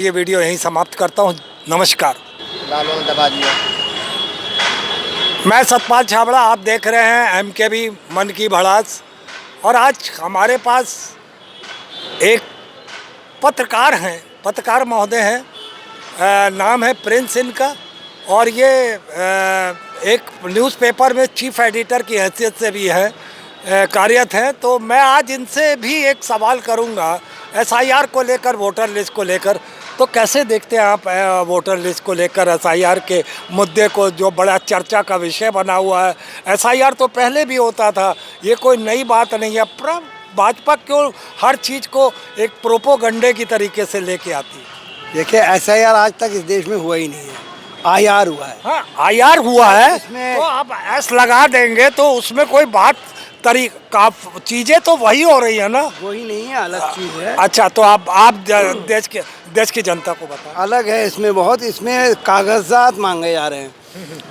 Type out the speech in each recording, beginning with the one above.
ये वीडियो यहीं समाप्त करता हूँ। नमस्कार। लाल दबा दिया। मैं सतपाल छाबड़ा, आप देख रहे हैं MKB मन की भड़ास। और आज हमारे पास एक पत्रकार महोदय हैं, नाम है प्रिंस इनका। और ये एक न्यूज़पेपर में चीफ एडिटर की हैसियत से भी है कार्यरत हैं। तो मैं आज इनसे भी एक सवाल करूंगा SIR को लेकर, वोटर लिस्ट को लेकर। तो कैसे देखते हैं आप वोटर लिस्ट को लेकर SIR के मुद्दे को, जो बड़ा चर्चा का विषय बना हुआ है? SIR तो पहले भी होता था, ये कोई नई बात नहीं है। पर भाजपा क्यों हर चीज़ को एक प्रोपोगंडे की तरीके से लेके आती है? देखिए SIR आज तक इस देश में हुआ ही नहीं है, IR हुआ है। हाँ, IR हुआ है, इसमें तो आप S लगा देंगे तो उसमें कोई बात तरीका, चीज़ें तो वही हो रही है ना। वही नहीं है, अलग चीज़ है। अच्छा, तो आप देश की जनता को बताएं। अलग है इसमें बहुत, इसमें कागजात मांगे जा रहे हैं,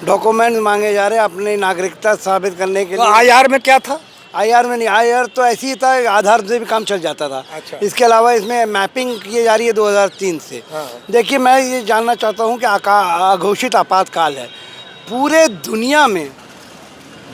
डॉक्यूमेंट्स मांगे जा रहे हैं अपनी नागरिकता साबित करने के तो लिए। IR में क्या था? IR में नहीं, IR तो ऐसी ही था, आधार से भी काम चल जाता था। अच्छा। इसके अलावा इसमें मैपिंग की जा रही है 2003 से। हाँ। देखिए, मैं ये जानना चाहता हूँ कि अघोषित आपातकाल है पूरे दुनिया में।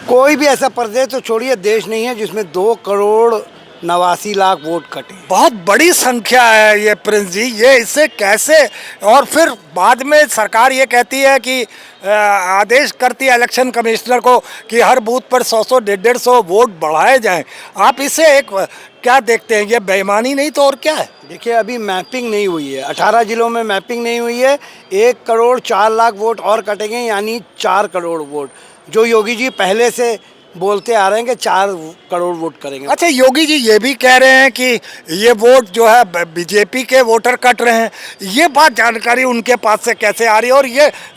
कोई भी ऐसा प्रदेश तो छोड़िए, देश नहीं है जिसमें 2,89,00,000 वोट कटे। बहुत बड़ी संख्या है ये प्रिंस जी, ये इससे कैसे? और फिर बाद में सरकार ये कहती है कि आदेश करती है इलेक्शन कमिश्नर को कि हर बूथ पर 100 150 वोट बढ़ाए जाएं। आप इसे एक क्या देखते हैं? ये बेईमानी नहीं तो और क्या है? देखिए, अभी मैपिंग नहीं हुई है, 18 जिलों में मैपिंग नहीं हुई है। 1,04,00,000 वोट और कटेंगे, यानी 4 करोड़ वोट, जो योगी जी पहले से बोलते आ रहे हैं कि 4 करोड़ वोट करेंगे। अच्छा, योगी जी ये भी कह रहे हैं कि ये वोट जो है BJP के वोटर कट रहे हैं। ये बात जानकारी उनके पास से कैसे आ रही है? और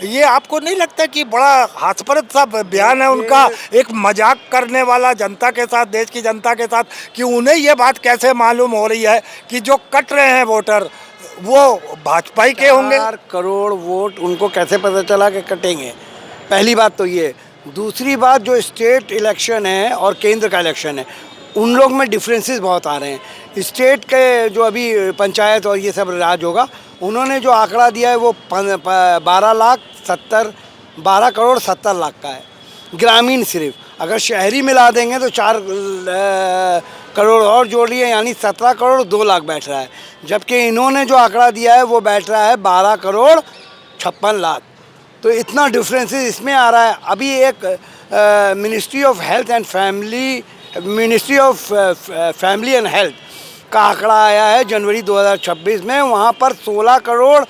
ये आपको नहीं लगता कि बड़ा हास्यास्पद सा बयान है उनका, एक मजाक करने वाला जनता के साथ, देश की जनता के साथ, कि उन्हें ये बात कैसे मालूम हो रही है कि जो कट रहे हैं वोटर वो भाजपा ही के होंगे? 4 करोड़ वोट उनको कैसे पता चला कि कटेंगे? पहली बात तो ये। दूसरी बात, जो स्टेट इलेक्शन है और केंद्र का इलेक्शन है, उन लोग में डिफरेंसेस बहुत आ रहे हैं। स्टेट के जो अभी पंचायत और ये सब राज होगा, उन्होंने जो आंकड़ा दिया है वो 12 करोड़ 70 लाख का है, ग्रामीण सिर्फ। अगर शहरी मिला देंगे तो 4 करोड़ और जोड़ लिए, यानी 17 करोड़ 2 लाख बैठ रहा है। जबकि इन्होंने जो आंकड़ा दिया है वो बैठ रहा है 12 करोड़ 56 लाख। तो इतना डिफरेंसेस इसमें आ रहा है। अभी एक ministry of family and health का आंकड़ा आया है जनवरी 2026 में। वहाँ पर 16 करोड़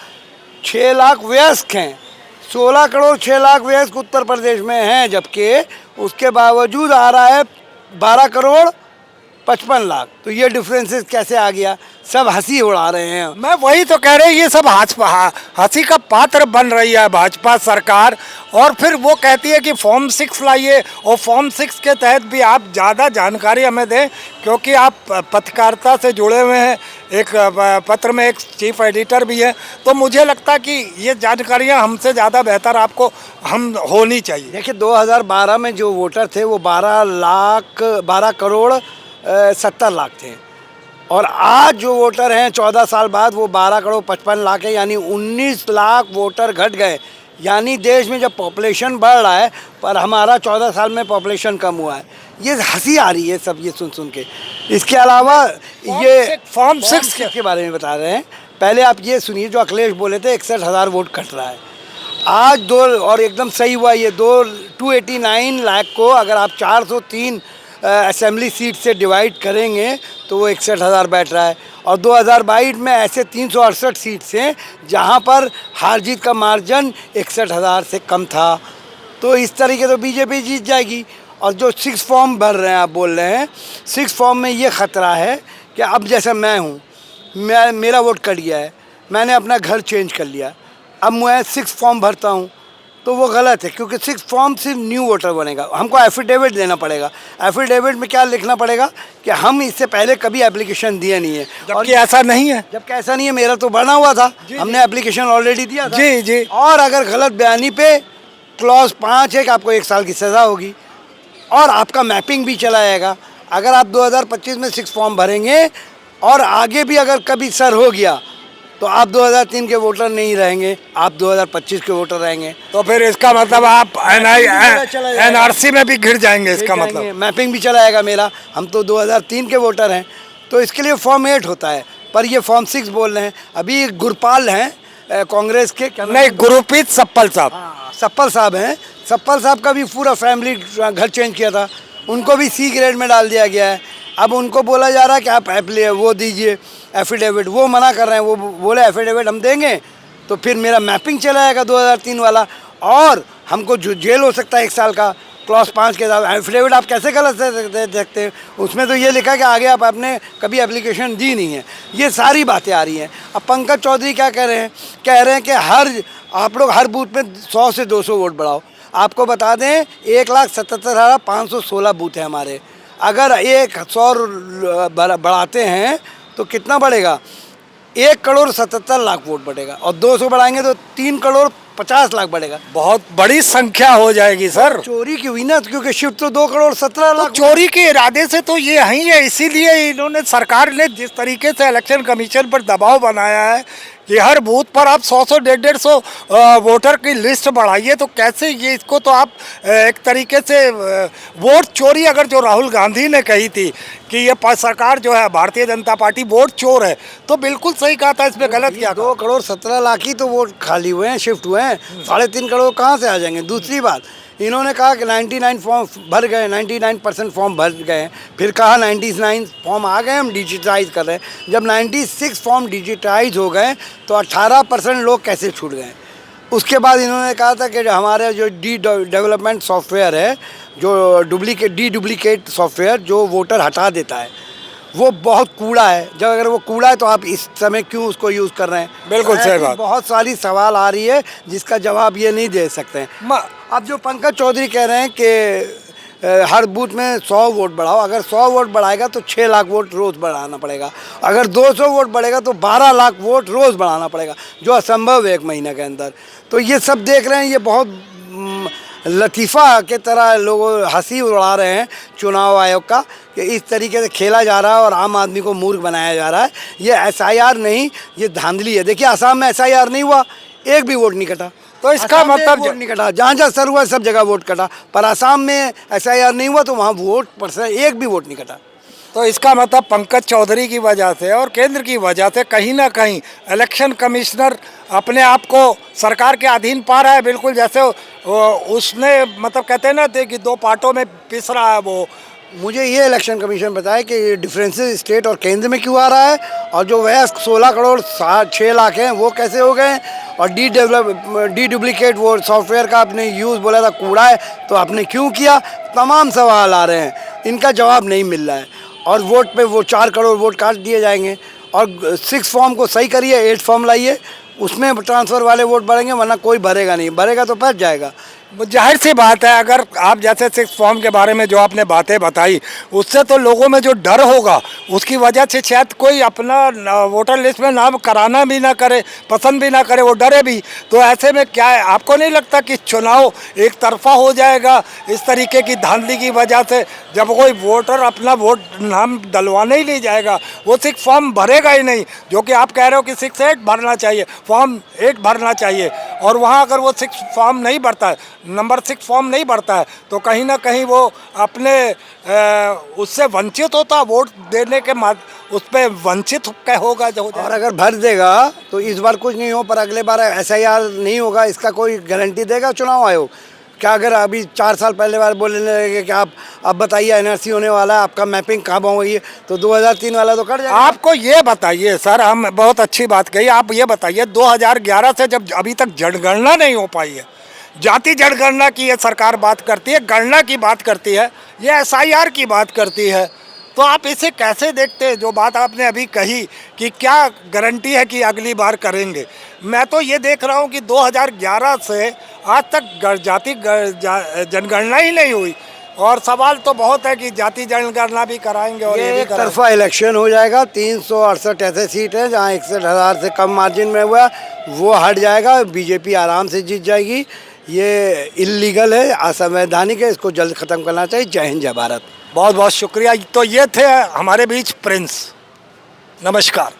6 लाख वयस्क हैं। 16 करोड़ 6 लाख वयस्क उत्तर प्रदेश में हैं, जबकि उसके बावजूद आ रहा है 12 करोड़ 55 लाख। तो ये डिफरेंसेस कैसे आ गया? सब हंसी उड़ा रहे हैं। मैं वही तो कह रहे हैं, ये सब हंसी का पात्र बन रही है भाजपा सरकार। और फिर वो कहती है कि फॉर्म 6 लाइए, और फॉर्म 6 के तहत भी आप ज़्यादा जानकारी हमें दें, क्योंकि आप पत्रकारिता से जुड़े हुए हैं, एक पत्र में एक चीफ एडिटर भी है। तो मुझे लगता है कि ये जानकारियाँ हमसे ज़्यादा बेहतर आपको होनी चाहिए। देखिए, 2012 में जो वोटर थे वो 12 करोड़ 70 लाख थे, और आज जो वोटर हैं 14 साल बाद वो 12 करोड़ 55 लाख है, यानी 19 लाख वोटर घट गए। यानी देश में जब पॉपुलेशन बढ़ रहा है पर हमारा 14 साल में पॉपुलेशन कम हुआ है। ये हंसी आ रही है सब ये सुन के। इसके अलावा ये फॉर्म 6 के बारे में बता रहे हैं। पहले आप ये सुनिए, जो अखिलेश बोले थे 61,000 वोट कट रहा है, आज 2 और एकदम सही हुआ। ये 289 लाख को अगर आप 403 असेंबली सीट से डिवाइड करेंगे तो वो 61,000 बैठ रहा है। और 2022 में ऐसे 368 सीट्स हैं जहां पर हार जीत का मार्जिन 61,000 से कम था। तो इस तरीके तो बीजेपी जीत जाएगी। और जो 6 फॉर्म भर रहे हैं, आप बोल रहे हैं 6 फॉर्म में ये ख़तरा है कि अब जैसे मैं हूँ, मेरा वोट कट गया है, मैंने अपना घर चेंज कर लिया, अब मैं 6 फॉर्म भरता हूँ तो वो गलत है, क्योंकि 6 फॉर्म सिर्फ न्यू वोटर बनेगा। हमको एफिडेविट देना पड़ेगा। एफिडेविट में क्या लिखना पड़ेगा कि हम इससे पहले कभी एप्लीकेशन दिए नहीं है। और ऐसा नहीं है, जबकि ऐसा नहीं है, मेरा तो बना हुआ था, हमने एप्लीकेशन ऑलरेडी दिया था। जी जी। और अगर गलत बयानी पे क्लॉज 5 है कि आपको 1 साल की सज़ा होगी, और आपका मैपिंग भी चला जाएगा। अगर आप 2025 में 6 फॉर्म भरेंगे और आगे भी अगर कभी सर हो गया तो आप 2003 के वोटर नहीं रहेंगे, आप 2025 के वोटर रहेंगे। तो फिर इसका मतलब आप NRC में भी घिर जाएंगे, इसका मतलब मैपिंग भी चला जाएगा मेरा। हम तो 2003 के वोटर हैं, तो इसके लिए फॉर्म 8 होता है, पर ये फॉर्म 6 बोल रहे हैं। अभी गुरपाल हैं कांग्रेस के, नहीं, गुरप्रीत सप्पल साहब। हाँ, सप्पल साहब हैं। सप्पल साहब का भी पूरा फैमिली घर चेंज किया था, उनको भी C ग्रेड में डाल दिया गया है। अब उनको बोला जा रहा है कि आप वो दीजिए एफिडेविट, वो मना कर रहे हैं। वो बोले एफिडेविट हम देंगे तो फिर मेरा मैपिंग चला जाएगा 2003 वाला, और हमको जेल हो सकता है 1 साल का। क्लॉज 5 के साथ एफिडेविट आप कैसे गलत दे सकते हैं? उसमें तो ये लिखा है कि आगे आप आपने कभी एप्लीकेशन दी नहीं है। ये सारी बातें आ रही हैं। अब पंकज चौधरी क्या कह रहे हैं? कह रहे हैं कि आप लोग हर बूथ में 100 से 200 वोट बढ़ाओ। आपको बता दें 1,77,516 बूथ हैं हमारे। अगर 100 बढ़ाते हैं तो कितना बढ़ेगा? 1,77,00,000 वोट बढ़ेगा, और 200 बढ़ाएंगे तो 3,50,00,000 बढ़ेगा। बहुत बड़ी संख्या हो जाएगी सर। चोरी की हुई ना, क्योंकि शिफ्ट तो 2,17,00,000 चोरी के इरादे से तो ये ही है, इसीलिए इन्होंने, सरकार ने जिस तरीके से इलेक्शन कमीशन पर दबाव बनाया है कि हर बूथ पर आप 100 150 वोटर की लिस्ट बढ़ाइए, तो कैसे ये, इसको तो आप एक तरीके से वोट चोरी, अगर जो राहुल गांधी ने कही थी कि ये सरकार जो है भारतीय जनता पार्टी वोट चोर है, तो बिल्कुल सही कहा था। इसमें गलत क्या? 2,17,00,000 ही तो वोट खाली हुए हैं, शिफ्ट हुए हैं। 3.5 करोड़ कहाँ से आ जाएंगे? दूसरी बात, इन्होंने कहा कि 99 फॉर्म भर गए, 99% फॉर्म भर गए। फिर कहा 99 फॉर्म आ गए, हम डिजिटाइज कर रहे हैं। जब 96 फॉर्म डिजिटाइज हो गए तो 18% लोग कैसे छूट गए? उसके बाद इन्होंने कहा था कि हमारे जो डेवलपमेंट सॉफ्टवेयर है, जो डुप्लीकेट सॉफ्टवेयर जो वोटर हटा देता है, वो बहुत कूड़ा है। जब अगर वो कूड़ा है तो आप इस समय क्यों उसको यूज़ कर रहे हैं? बिल्कुल सही बात। बहुत सारी सवाल आ रही है जिसका जवाब ये नहीं दे सकते हैं। अब जो पंकज चौधरी कह रहे हैं कि हर बूथ में 100 वोट बढ़ाओ, अगर 100 वोट बढ़ाएगा तो 6 लाख वोट रोज़ बढ़ाना पड़ेगा। अगर 200 वोट बढ़ेगा तो 12 लाख वोट रोज़ बढ़ाना पड़ेगा, जो असंभव है 1 महीने के अंदर। तो ये सब देख रहे हैं, ये बहुत लतीफ़ा के तरह लोग हंसी उड़ा रहे हैं चुनाव आयोग का, कि इस तरीके से खेला जा रहा है और आम आदमी को मूर्ख बनाया जा रहा है। ये SIR नहीं, ये धांधली है। देखिए आसाम में SIR नहीं हुआ, एक भी वोट नहीं कटा। तो इसका मतलब वोट नहीं कटा, जहाँ जहाँ सर हुआ सब जगह वोट कटा, पर आसाम में SIR नहीं हुआ तो वहाँ वोट परसेंट एक भी वोट नहीं कटा। तो इसका मतलब पंकज चौधरी की वजह से और केंद्र की वजह से कहीं ना कहीं इलेक्शन कमिश्नर अपने आप को सरकार के अधीन पा रहा है, बिल्कुल जैसे उसने, मतलब कहते हैं ना कि 2 पार्टों में पिस रहा है वो। मुझे ये इलेक्शन कमीशन बताया कि ये डिफरेंसेस स्टेट और केंद्र में क्यों आ रहा है, और जो वयस्क 16 करोड़ 6 लाख हैं वो कैसे हो गए, और डुप्लीकेट वो सॉफ्टवेयर का आपने यूज़ बोला था कूड़ा है, तो आपने क्यों किया? तमाम सवाल आ रहे हैं, इनका जवाब नहीं मिल रहा है। और वोट पे वो 4 करोड़ वोट काट दिए जाएंगे। और 6 फॉर्म को सही करिए, 8 फॉर्म लाइए, उसमें ट्रांसफ़र वाले वोट बढ़ेंगे, वरना कोई भरेगा नहीं, भरेगा तो फंस जाएगा। जाहिर सी बात है, अगर आप जैसे 6 फॉर्म के बारे में जो आपने बातें बताई, उससे तो लोगों में जो डर होगा उसकी वजह से शायद कोई अपना वोटर लिस्ट में नाम कराना भी ना करे, पसंद भी ना करे, वो डरे भी। तो ऐसे में क्या है, आपको नहीं लगता कि चुनाव एक तरफा हो जाएगा इस तरीके की धांधली की वजह से? जब कोई वोटर अपना वोट नाम डलवाने ही नहीं जाएगा, वो 6 फॉर्म भरेगा ही नहीं, जो कि आप कह रहे हो कि 6-8 भरना चाहिए, फॉर्म 8 भरना चाहिए, और वहाँ अगर वो 6 फॉर्म नहीं भरता है, नंबर 6 फॉर्म नहीं भरता है, तो कहीं ना कहीं वो अपने उससे वंचित होता, वोट देने के उस पर वंचित होगा जो। और अगर भर देगा तो इस बार कुछ नहीं हो, पर अगले बार SIR नहीं होगा, इसका कोई गारंटी देगा चुनाव आयोग क्या? अगर अभी 4 साल पहले बार बोलने लगे कि आप अब बताइए NRC होने वाला है, आपका मैपिंग कहाँ होगी, तो 2003 वाला तो कट जाएगा। आपको ये बताइए सर, हम बहुत अच्छी बात कही, आप ये बताइए 2011 से जब अभी तक जनगणना नहीं हो पाई है, जाति जनगणना की ये सरकार बात करती है, गणना की बात करती है, ये SIR की बात करती है, तो आप इसे कैसे देखते हैं? जो बात आपने अभी कही कि क्या गारंटी है कि अगली बार करेंगे, मैं तो ये देख रहा हूँ कि 2011 से आज तक जाति जनगणना ही नहीं हुई, और सवाल तो बहुत है कि जाति जनगणना भी कराएंगे और ये भी एक तरफा इलेक्शन हो जाएगा। 368 ऐसे सीट है जहाँ 61,000 से कम मार्जिन में हुआ, वो हट जाएगा, बीजेपी आराम से जीत जाएगी। ये इल्लीगल है, असंवैधानिक है, इसको जल्द ख़त्म करना चाहिए। जय हिंद, जय भारत। बहुत बहुत शुक्रिया। तो ये थे हमारे बीच प्रिंस। नमस्कार।